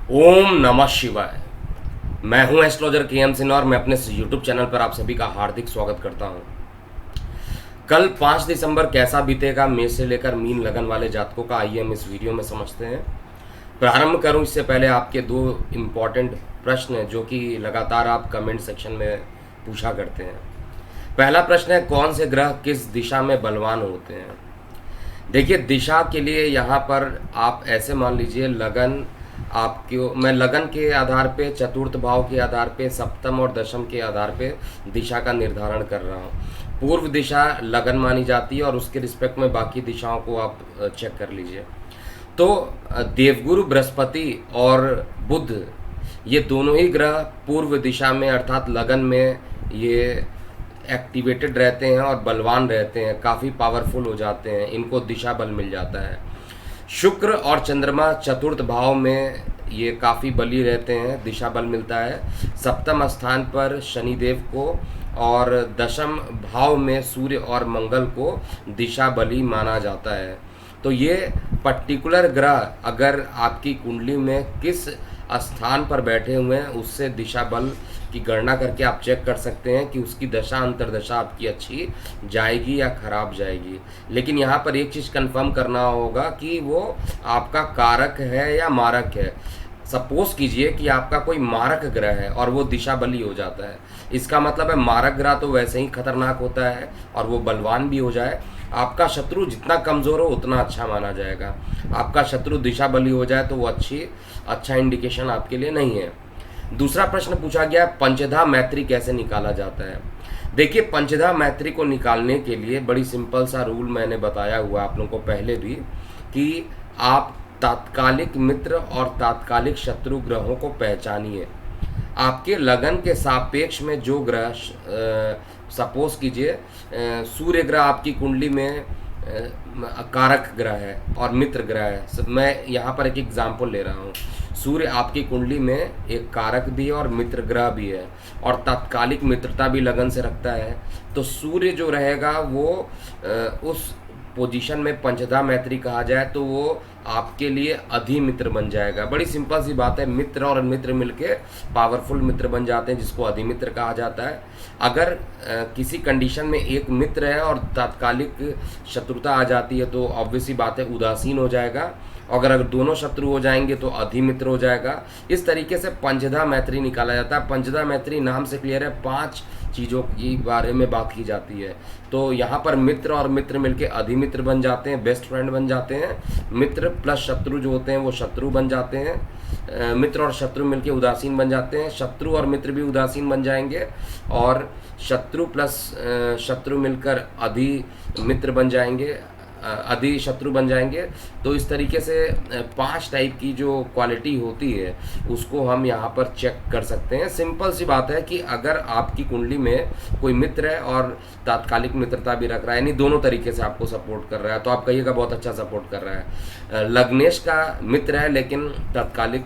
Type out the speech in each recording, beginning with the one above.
ओम नमः शिवाय। मैं हूं एस्ट्रोलॉजर के एम सिन्हा और मैं अपने यूट्यूब चैनल पर आप सभी का हार्दिक स्वागत करता हूं। कल 5 दिसंबर कैसा बीतेगा मेष से लेकर मीन लगन वाले जातकों का, आइए हम इस वीडियो में समझते हैं। प्रारंभ करूं इससे पहले आपके दो इम्पॉर्टेंट प्रश्न हैं जो कि लगातार आप कमेंट सेक्शन में पूछा करते हैं। पहला प्रश्न है, कौन से ग्रह किस दिशा में बलवान होते हैं। देखिए, दिशा के लिए यहाँ पर आप ऐसे मान लीजिए, लगन आपको मैं लगन के आधार पे, चतुर्थ भाव के आधार पे, सप्तम और दशम के आधार पे दिशा का निर्धारण कर रहा हूँ। पूर्व दिशा लगन मानी जाती है और उसके रिस्पेक्ट में बाकी दिशाओं को आप चेक कर लीजिए। तो देवगुरु बृहस्पति और बुध, ये दोनों ही ग्रह पूर्व दिशा में अर्थात लगन में ये एक्टिवेटेड रहते हैं और बलवान रहते हैं, काफ़ी पावरफुल हो जाते हैं, इनको दिशा बल मिल जाता है। शुक्र और चंद्रमा चतुर्थ भाव में ये काफ़ी बली रहते हैं, दिशा बल मिलता है। सप्तम स्थान पर शनिदेव को और दशम भाव में सूर्य और मंगल को दिशा बली माना जाता है। तो ये पर्टिकुलर ग्रह अगर आपकी कुंडली में किस स्थान पर बैठे हुए हैं उससे दिशा बल की गणना करके आप चेक कर सकते हैं कि उसकी दशा अंतरदशा आपकी अच्छी जाएगी या खराब जाएगी। लेकिन यहाँ पर एक चीज़ कंफर्म करना होगा कि वो आपका कारक है या मारक है। सपोज कीजिए कि आपका कोई मारक ग्रह है और वो दिशा बली हो जाता है, इसका मतलब है मारक ग्रह तो वैसे ही खतरनाक होता है और वो बलवान भी हो जाए। आपका शत्रु जितना कमज़ोर हो उतना अच्छा माना जाएगा। आपका शत्रु दिशा बली हो जाए तो वो अच्छा इंडिकेशन आपके लिए नहीं है। दूसरा प्रश्न पूछा गया, पंचधा मैत्री कैसे निकाला जाता है। देखिए, पंचधा मैत्री को निकालने के लिए बड़ी सिंपल सा रूल मैंने बताया हुआ आप लोगों को पहले भी, कि आप तात्कालिक मित्र और तात्कालिक शत्रु ग्रहों को पहचानिए। आपके लगन के सापेक्ष में जो ग्रह, सपोज कीजिए सूर्य ग्रह आपकी कुंडली में कारक ग्रह है और मित्र ग्रह है। मैं यहाँ पर एक एग्जाम्पल ले रहा हूँ। सूर्य आपकी कुंडली में एक कारक भी है और मित्र ग्रह भी है और तात्कालिक मित्रता भी लगन से रखता है। तो सूर्य जो रहेगा वो उस पोजीशन में पंचधा मैत्री कहा जाए तो वो आपके लिए अधिमित्र बन जाएगा। बड़ी सिंपल सी बात है, मित्र और मित्र मिलके पावरफुल मित्र बन जाते हैं जिसको अधिमित्र कहा जाता है। अगर किसी कंडीशन में एक मित्र है और तात्कालिक शत्रुता आ जाती है तो ऑब्वियसली बात है उदासीन हो जाएगा। अगर दोनों शत्रु हो जाएंगे तो अधिमित्र हो जाएगा। इस तरीके से पंचधा मैत्री निकाला जाता है। पंचधा मैत्री नाम से क्लियर है, 5 चीज़ों के बारे में बात की जाती है। तो यहाँ पर मित्र और मित्र मिलके अधिमित्र बन जाते हैं, बेस्ट फ्रेंड बन जाते हैं। मित्र प्लस शत्रु जो होते हैं वो शत्रु बन जाते हैं। मित्र और शत्रु मिलके उदासीन बन जाते हैं। शत्रु और मित्र भी उदासीन बन जाएंगे और शत्रु प्लस शत्रु मिलकर अधिमित्र बन जाएंगे, अधि शत्रु बन जाएंगे। तो इस तरीके से 5 टाइप की जो क्वालिटी होती है उसको हम यहाँ पर चेक कर सकते हैं। सिंपल सी बात है कि अगर आपकी कुंडली में कोई मित्र है और तात्कालिक मित्रता भी रख रहा है, यानी दोनों तरीके से आपको सपोर्ट कर रहा है, तो आप कहिएगा बहुत अच्छा सपोर्ट कर रहा है। लग्नेश का मित्र है लेकिन तात्कालिक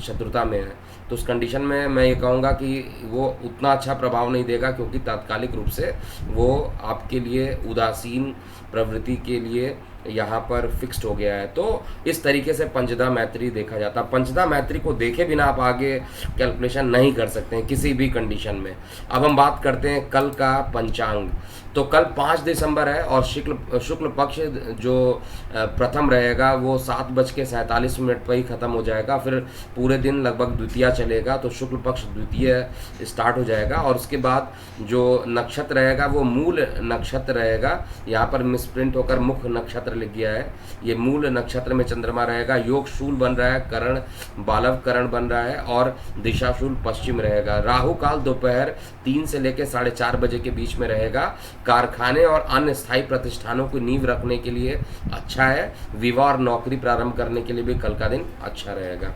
शत्रुता में है, तो उस कंडीशन में मैं ये कहूँगा कि वो उतना अच्छा प्रभाव नहीं देगा क्योंकि तात्कालिक रूप से वो आपके लिए उदासीन प्रवृत्ति के लिए यहाँ पर फिक्स्ड हो गया है। तो इस तरीके से पंचधा मैत्री देखा जाता है। पंचधा मैत्री को देखे बिना आप आगे कैलकुलेशन नहीं कर सकते हैं किसी भी कंडीशन में। अब हम बात करते हैं कल का पंचांग। तो कल 5 दिसंबर है और शुक्ल पक्ष जो प्रथम रहेगा वो 7:47 पर ही ख़त्म हो जाएगा। फिर पूरे दिन लगभग द्वितीया चलेगा, तो शुक्ल पक्ष द्वितीय स्टार्ट हो जाएगा और उसके बाद जो नक्षत्र रहेगा वो मूल नक्षत्र रहेगा। यहाँ पर मिसप्रिंट होकर मुख्य नक्षत्र लिख गया है। ये मूल नक्षत्र में चंद्रमा रहेगा। योग शूल बन रहा है, करण बालव करण बन रहा है और दिशाशूल पश्चिम रहेगा। राहु काल दोपहर 3 से लेकर 4:30 बजे के बीच में रहेगा। कारखाने और अन्य स्थायी प्रतिष्ठानों की नींव रखने के लिए अच्छा है। विवाह और नौकरी प्रारंभ करने के लिए भी कल का दिन अच्छा रहेगा।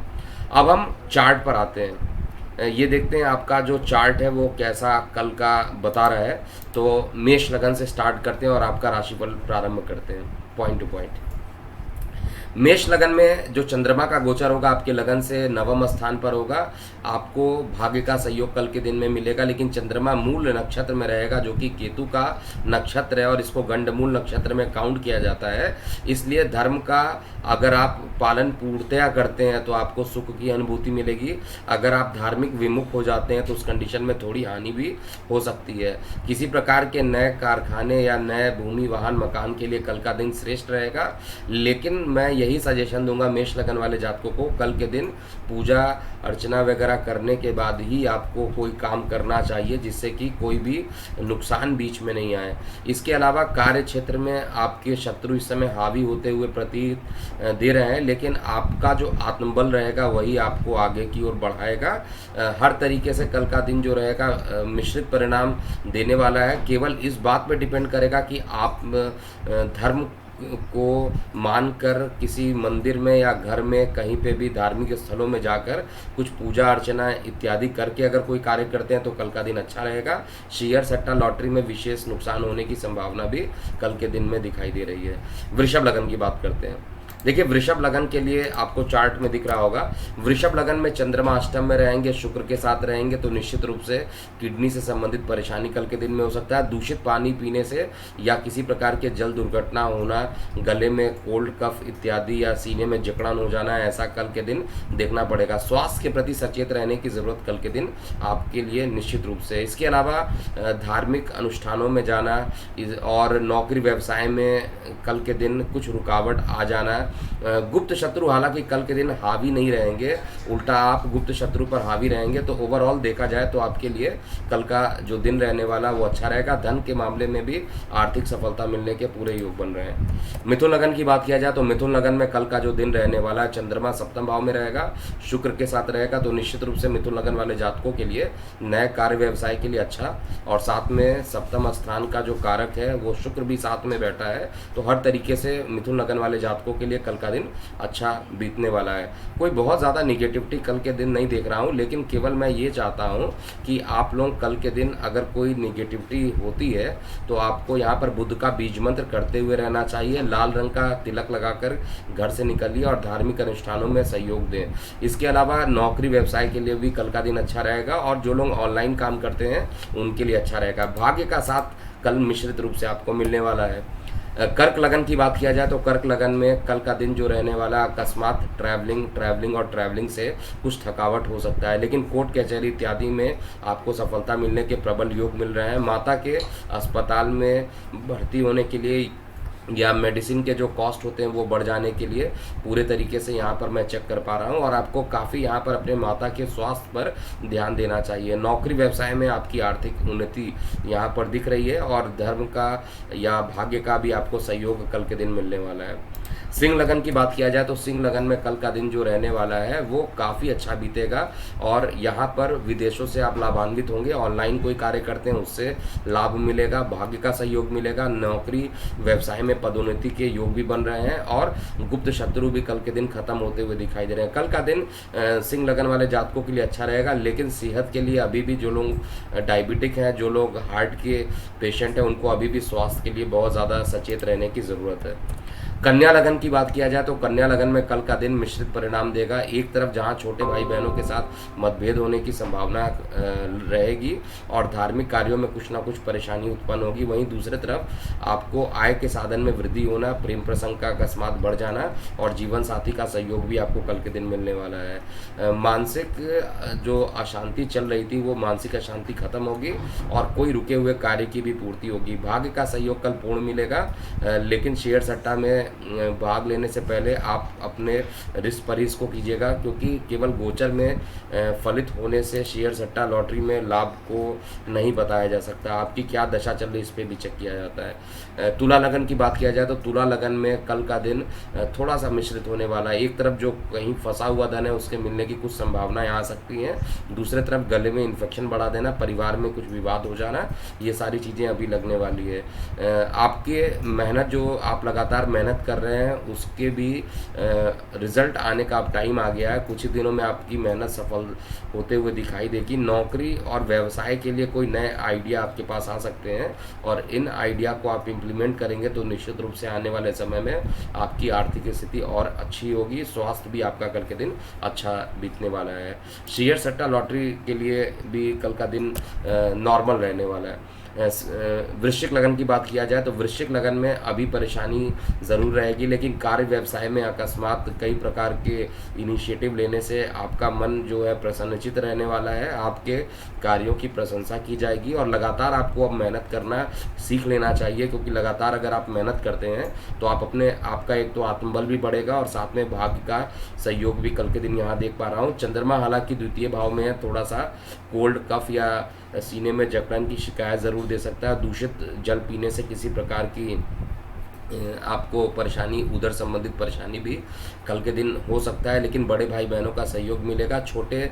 अब हम चार्ट पर आते हैं। ये देखते हैं आपका जो चार्ट है वो कैसा कल का बता रहा है। तो मेष लगन से स्टार्ट करते हैं और आपका राशिफल प्रारंभ करते हैं पॉइंट टू पॉइंट। मेष लगन में जो चंद्रमा का गोचर होगा आपके लगन से नवम स्थान पर होगा। आपको भाग्य का सहयोग कल के दिन में मिलेगा, लेकिन चंद्रमा मूल नक्षत्र में रहेगा जो कि केतु का नक्षत्र है और इसको गंडमूल नक्षत्र में काउंट किया जाता है। इसलिए धर्म का अगर आप पालन पूर्णतया करते हैं तो आपको सुख की अनुभूति मिलेगी। अगर आप धार्मिक विमुख हो जाते हैं तो उस कंडीशन में थोड़ी हानि भी हो सकती है। किसी प्रकार के नए कारखाने या नए भूमि वाहन मकान के लिए कल का दिन श्रेष्ठ रहेगा, लेकिन मैं यही सजेशन दूंगा मेष लगन वाले जातकों को, कल के दिन पूजा अर्चना वगैरह करने के बाद ही आपको कोई काम करना चाहिए जिससे कि कोई भी नुकसान बीच में नहीं आए। इसके अलावा कार्य क्षेत्र में आपके शत्रु इस समय हावी होते हुए प्रतीत दे रहे हैं, लेकिन आपका जो आत्मबल रहेगा वही आपको आगे की ओर बढ़ाएगा। हर तरीके से कल का दिन जो रहेगा मिश्रित परिणाम देने वाला है। केवल इस बात पर डिपेंड करेगा कि आप धर्म को मानकर किसी मंदिर में या घर में कहीं पे भी धार्मिक स्थलों में जाकर कुछ पूजा अर्चना इत्यादि करके अगर कोई कार्य करते हैं तो कल का दिन अच्छा रहेगा। शेयर सट्टा लॉटरी में विशेष नुकसान होने की संभावना भी कल के दिन में दिखाई दे रही है। वृषभ लगन की बात करते हैं। देखिए वृषभ लगन के लिए आपको चार्ट में दिख रहा होगा, वृषभ लगन में चंद्रमा अष्टम में रहेंगे, शुक्र के साथ रहेंगे तो निश्चित रूप से किडनी से संबंधित परेशानी कल के दिन में हो सकता है। दूषित पानी पीने से या किसी प्रकार के जल दुर्घटना होना, गले में कोल्ड कफ इत्यादि या सीने में जकड़न हो जाना, ऐसा कल के दिन देखना पड़ेगा। स्वास्थ्य के प्रति सचेत रहने की ज़रूरत कल के दिन आपके लिए निश्चित रूप से। इसके अलावा धार्मिक अनुष्ठानों में जाना और नौकरी व्यवसाय में कल के दिन कुछ रुकावट आ जाना। गुप्त शत्रु हालांकि कल के दिन हावी नहीं रहेंगे, उल्टा आप गुप्त शत्रु पर हावी रहेंगे। तो ओवरऑल देखा जाए तो आपके लिए कल का जो दिन रहने वाला वो अच्छा रहेगा। धन के मामले में भी आर्थिक सफलता मिलने के पूरे योग बन रहे हैं। मिथुन लगन की बात किया जाए तो मिथुन लगन में कल का जो दिन रहने वाला है, चंद्रमा सप्तम भाव में रहेगा, शुक्र के साथ रहेगा, तो निश्चित रूप से मिथुन लगन वाले जातकों के लिए नए कार्य व्यवसाय के लिए अच्छा। और साथ में सप्तम स्थान का जो कारक है वो शुक्र भी साथ में बैठा है, तो हर तरीके से मिथुन लगन वाले जातकों के लिए कल का दिन अच्छा बीतने वाला है। कोई बहुत ज़्यादा निगेटिविटी कल के दिन नहीं देख रहा हूँ, लेकिन केवल मैं ये चाहता हूँ कि आप लोग कल के दिन अगर कोई निगेटिविटी होती है तो आपको यहाँ पर बुध का बीज मंत्र करते हुए रहना चाहिए। लाल रंग का तिलक लगाकर घर से निकलिए और धार्मिक अनुष्ठानों में सहयोग दें। इसके अलावा नौकरी व्यवसाय के लिए भी कल का दिन अच्छा रहेगा और जो लोग ऑनलाइन काम करते हैं उनके लिए अच्छा रहेगा। भाग्य का साथ कल मिश्रित रूप से आपको मिलने वाला है। कर्क लगन की बात किया जाए तो कर्क लगन में कल का दिन जो रहने वाला, अकस्मात ट्रैवलिंग से कुछ थकावट हो सकता है, लेकिन कोर्ट कचहरी इत्यादि में आपको सफलता मिलने के प्रबल योग मिल रहे हैं। माता के अस्पताल में भर्ती होने के लिए या मेडिसिन के जो कॉस्ट होते हैं वो बढ़ जाने के लिए पूरे तरीके से यहाँ पर मैं चेक कर पा रहा हूँ और आपको काफ़ी यहाँ पर अपने माता के स्वास्थ्य पर ध्यान देना चाहिए। नौकरी व्यवसाय में आपकी आर्थिक उन्नति यहाँ पर दिख रही है और धर्म का या भाग्य का भी आपको सहयोग कल के दिन मिलने वाला है। सिंह लगन की बात किया जाए तो सिंह लगन में कल का दिन जो रहने वाला है वो काफ़ी अच्छा बीतेगा और यहाँ पर विदेशों से आप लाभान्वित होंगे। ऑनलाइन कोई कार्य करते हैं उससे लाभ मिलेगा, भाग्य का सहयोग मिलेगा। नौकरी व्यवसाय में पदोन्नति के योग भी बन रहे हैं और गुप्त शत्रु भी कल के दिन खत्म होते हुए दिखाई दे रहे हैं। कल का दिन सिंह लगन वाले जातकों के लिए अच्छा रहेगा, लेकिन सेहत के लिए अभी भी जो लोग डायबिटिक हैं, जो लोग हार्ट के पेशेंट हैं, उनको अभी भी स्वास्थ्य के लिए बहुत ज़्यादा सचेत रहने की ज़रूरत है। कन्या लगन की बात किया जाए तो कन्या लगन में कल का दिन मिश्रित परिणाम देगा। एक तरफ जहां छोटे भाई बहनों के साथ मतभेद होने की संभावना रहेगी और धार्मिक कार्यों में कुछ ना कुछ परेशानी उत्पन्न होगी, वहीं दूसरे तरफ आपको आय के साधन में वृद्धि होना, प्रेम प्रसंग का अकस्मात बढ़ जाना और जीवन साथी का सहयोग भी आपको कल के दिन मिलने वाला है। मानसिक जो अशांति चल रही थी वो मानसिक अशांति खत्म होगी और कोई रुके हुए कार्य की भी पूर्ति होगी। भाग्य का सहयोग कल पूर्ण मिलेगा, लेकिन शेयर सट्टा में भाग लेने से पहले आप अपने रिस्क परहेज को कीजिएगा, क्योंकि केवल गोचर में फलित होने से शेयर सट्टा लॉटरी में लाभ को नहीं बताया जा सकता। आपकी क्या दशा चल रही है इस पर भी चेक किया जाता है। तुला लगन की बात किया जाए तो तुला लगन में कल का दिन थोड़ा सा मिश्रित होने वाला है। एक तरफ जो कहीं फंसा हुआ धन है उसके मिलने की कुछ संभावनाएं आ सकती हैं, दूसरे तरफ गले में इन्फेक्शन बढ़ा देना, परिवार में कुछ विवाद हो जाना, ये सारी चीज़ें अभी लगने वाली है। आपके मेहनत जो आप लगातार मेहनत मेहनत कर रहे हैं उसके भी रिजल्ट आने का अब टाइम आ गया है। कुछ ही दिनों में आपकी मेहनत सफल होते हुए दिखाई देगी। नौकरी और व्यवसाय के लिए कोई नए आइडिया आपके पास आ सकते हैं और इन आइडिया को आप इम्प्लीमेंट करेंगे तो निश्चित रूप से आने वाले समय में आपकी आर्थिक स्थिति और अच्छी होगी। स्वास्थ्य भी आपका कल के दिन अच्छा बीतने वाला है। शेयर सट्टा लॉटरी के लिए भी कल का दिन नॉर्मल रहने वाला है। वृश्चिक लगन की बात किया जाए तो वृश्चिक लगन में अभी परेशानी ज़रूर रहेगी, लेकिन कार्य व्यवसाय में अकस्मात कई प्रकार के इनिशिएटिव लेने से आपका मन जो है प्रसन्नचित रहने वाला है। आपके कार्यों की प्रशंसा की जाएगी और लगातार आपको अब मेहनत करना सीख लेना चाहिए, क्योंकि लगातार अगर आप मेहनत करते हैं तो आपका एक तो आत्मबल भी बढ़ेगा और साथ में भाग्य का सहयोग भी कल के दिन यहाँ देख पा रहा हूँ। चंद्रमा हालांकि द्वितीय भाव में है, थोड़ा सा कोल्ड कफ या सीने में जकड़न की शिकायत ज़रूर दे सकता है। दूषित जल पीने से किसी प्रकार की आपको परेशानी, उधर संबंधित परेशानी भी कल के दिन हो सकता है, लेकिन बड़े भाई बहनों का सहयोग मिलेगा। छोटे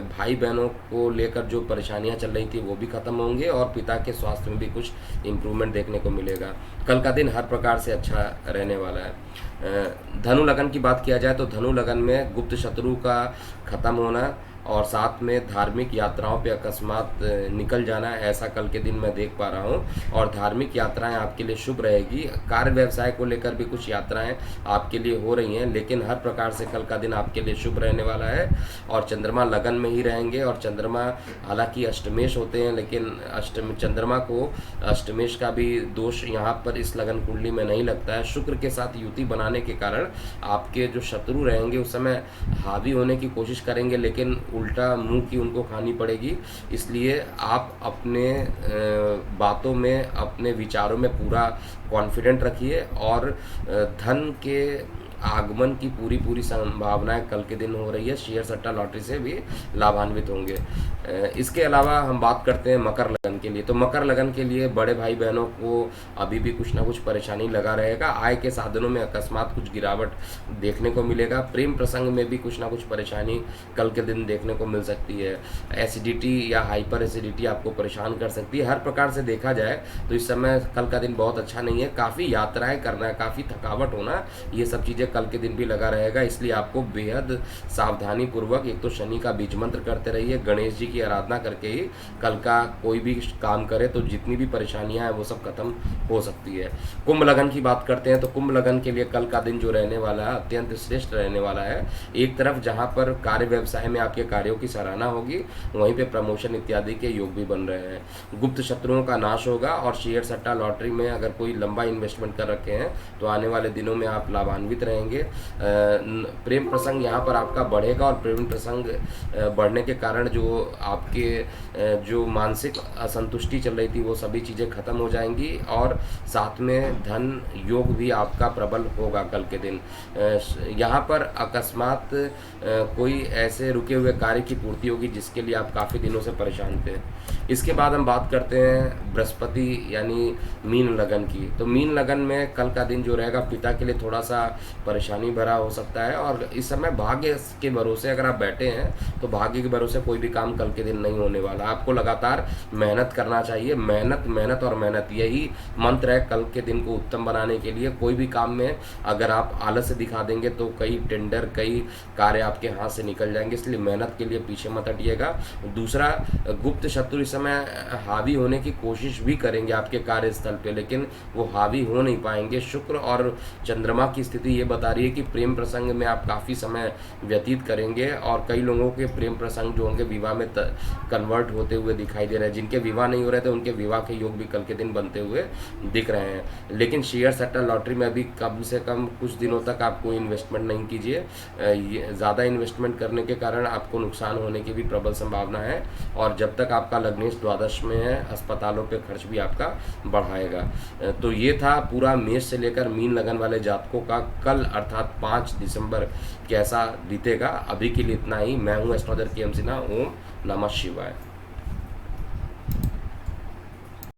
भाई बहनों को लेकर जो परेशानियां चल रही थी वो भी खत्म होंगे और पिता के स्वास्थ्य में भी कुछ इम्प्रूवमेंट देखने को मिलेगा। कल का दिन हर प्रकार से अच्छा रहने वाला है। धनु लगन की बात किया जाए तो धनु लगन में गुप्त शत्रु का खत्म होना और साथ में धार्मिक यात्राओं पे अकस्मात निकल जाना, ऐसा कल के दिन मैं देख पा रहा हूँ। और धार्मिक यात्राएं आपके लिए शुभ रहेगी। कार्य व्यवसाय को लेकर भी कुछ यात्राएं आपके लिए हो रही हैं, लेकिन हर प्रकार से कल का दिन आपके लिए शुभ रहने वाला है। और चंद्रमा लगन में ही रहेंगे और चंद्रमा हालांकि अष्टमेश होते हैं, लेकिन चंद्रमा को अष्टमेश का भी दोष यहाँ पर इस लगन कुंडली में नहीं लगता है। शुक्र के साथ युति बनाने के कारण आपके जो शत्रु रहेंगे उस समय हावी होने की कोशिश करेंगे, लेकिन उल्टा मुंह की उनको खानी पड़ेगी। इसलिए आप अपने बातों में, अपने विचारों में पूरा कॉन्फिडेंट रखिए और धन के आगमन की पूरी संभावनाएं कल के दिन हो रही है। शेयर सट्टा लॉटरी से भी लाभान्वित होंगे। इसके अलावा हम बात करते हैं मकर लगन के लिए। तो मकर लगन के लिए बड़े भाई बहनों को अभी भी कुछ ना कुछ परेशानी लगा रहेगा। आय के साधनों में अकस्मात कुछ गिरावट देखने को मिलेगा। प्रेम प्रसंग में भी कुछ ना कुछ परेशानी कल के दिन देखने को मिल सकती है। एसिडिटी या हाइपर एसिडिटी आपको परेशान कर सकती है। हर प्रकार से देखा जाए तो इस समय कल का दिन बहुत अच्छा नहीं है। काफ़ी यात्राएं करना, काफ़ी थकावट होना, ये सब चीज़ें कल के दिन भी लगा रहेगा। इसलिए आपको बेहद सावधानी पूर्वक एक तो शनि का बीज मंत्र करते रहिए, गणेश जी की आराधना करके ही कल का कोई भी काम करे तो जितनी भी परेशानियां हैं वो सब खत्म हो सकती है। कुंभ लगन की बात करते हैं तो कुंभ लगन के लिए कल का दिन जो रहने वाला है अत्यंत श्रेष्ठ रहने वाला है। एक तरफ जहां पर कार्य व्यवसाय में आपके कार्यों की सराहना होगी, वहीं पे प्रमोशन इत्यादि के योग भी बन रहे हैं। गुप्त शत्रुओं का नाश होगा और शेयर सट्टा लॉटरी में अगर कोई लंबा इन्वेस्टमेंट कर रखे हैं तो आने वाले दिनों में आप लाभान्वित रहेंगे। प्रेम प्रसंग यहाँ पर आपका बढ़ेगा और प्रेम प्रसंग बढ़ने के कारण जो आपके जो मानसिक असंतुष्टि चल रही थी वो सभी चीज़ें खत्म हो जाएंगी और साथ में धन योग भी आपका प्रबल होगा कल के दिन। यहाँ पर अकस्मात कोई ऐसे रुके हुए कार्य की पूर्ति होगी जिसके लिए आप काफ़ी दिनों से परेशान थे। इसके बाद हम बात करते हैं बृहस्पति यानी मीन लगन की। तो मीन लगन में कल का दिन जो रहेगा पिता के लिए थोड़ा सा परेशानी भरा हो सकता है और इस समय भाग्य के भरोसे अगर आप बैठे हैं तो भाग्य के भरोसे कोई भी काम कल के दिन नहीं होने वाला। आपको लगातार मेहनत करना चाहिए। मेहनत मेहनत और मेहनत, यही मंत्र है कल के दिन को उत्तम बनाने के लिए। कोई भी काम में अगर आप आलस्य दिखा देंगे तो कई टेंडर, कई कार्य आपके हाथ से निकल जाएंगे, इसलिए मेहनत के लिए पीछे मत हटिएगा। दूसरा, गुप्त शत्रु इस समय हावी होने की कोशिश भी करेंगे आपके कार्यस्थल पे, लेकिन वो हावी हो नहीं पाएंगे। शुक्र और चंद्रमा की स्थिति ये बता रही है कि प्रेम प्रसंग में आप काफ़ी समय व्यतीत करेंगे और कई लोगों के प्रेम प्रसंग जो होंगे विवाह में कन्वर्ट होते हुए दिखाई दे रहे हैं। जिनके विवाह नहीं हो रहे थे उनके विवाह के योग भी कल के दिन बनते हुए दिख रहे हैं। लेकिन शेयर सट्टा लॉटरी में अभी कम से कम कुछ दिनों तक आप कोई इन्वेस्टमेंट नहीं कीजिए। ज़्यादा इन्वेस्टमेंट करने के कारण आपको नुकसान होने की भी प्रबल संभावना है और जब तक आपका लग्नेश द्वादश में है अस्पतालों पे खर्च भी आपका बढ़ाएगा। तो ये था पूरा मेष से लेकर मीन लगन वाले जातकों का कल अर्थात 5 दिसंबर कैसा बीतेगा। अभी के लिए इतना ही। मैं हूँ एस्ट्रोलॉजर KM सिन्हा। ओम नमः शिवाय।